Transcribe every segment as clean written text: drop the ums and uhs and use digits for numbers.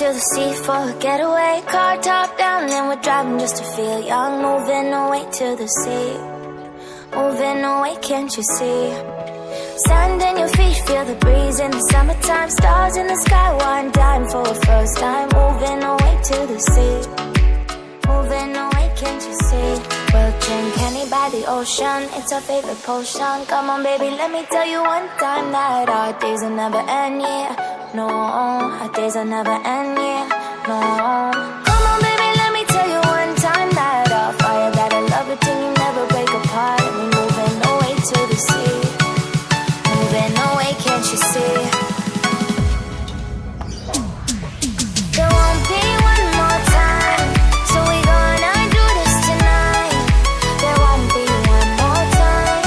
to the sea for a getaway. Car top down and we're driving just to feel young. Moving away to the sea, moving away, can't you see? Sand in your feet, feel the breeze in the summertime. Stars in the sky, one dime for a first time. Moving away to the sea, moving away, can't you see? We'll drink honey by the ocean, it's our favorite potion. Come on baby, let me tell you one time that our days will never end, yeah. No, our days will never end, yeah. No. Come on baby, let me tell you one time that our fire got a love it till you never break apart. And we're moving away to the sea, moving away, can't you see? There won't be one more time, so we gonna do this tonight. There won't be one more time,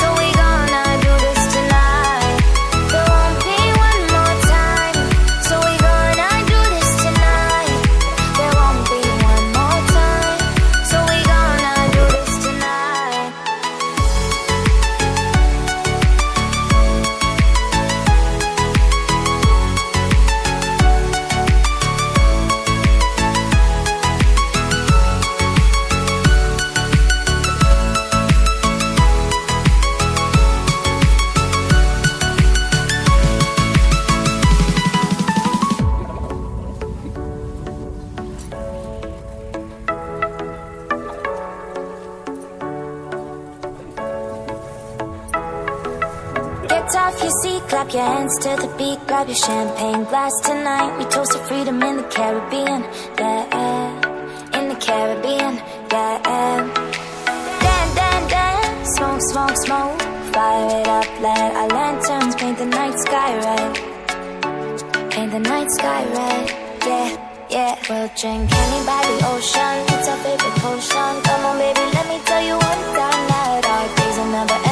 so we gonna do this tonight. There won't be one more time, so we gonna do this tonight. There won't be one more time, so we gonna do this tonight. Get off your seat, clap your hands to the beat. Grab your champagne glass tonight. We toast to freedom in the Caribbean, yeah. In the Caribbean, yeah. Dan, dan, smoke, smoke, smoke. Fire it up, let our lanterns paint the night sky red. Paint the night sky red, yeah, yeah. We'll drink honey by the ocean, it's our favorite potion. Come on baby, let me tell you one time that our days will never end.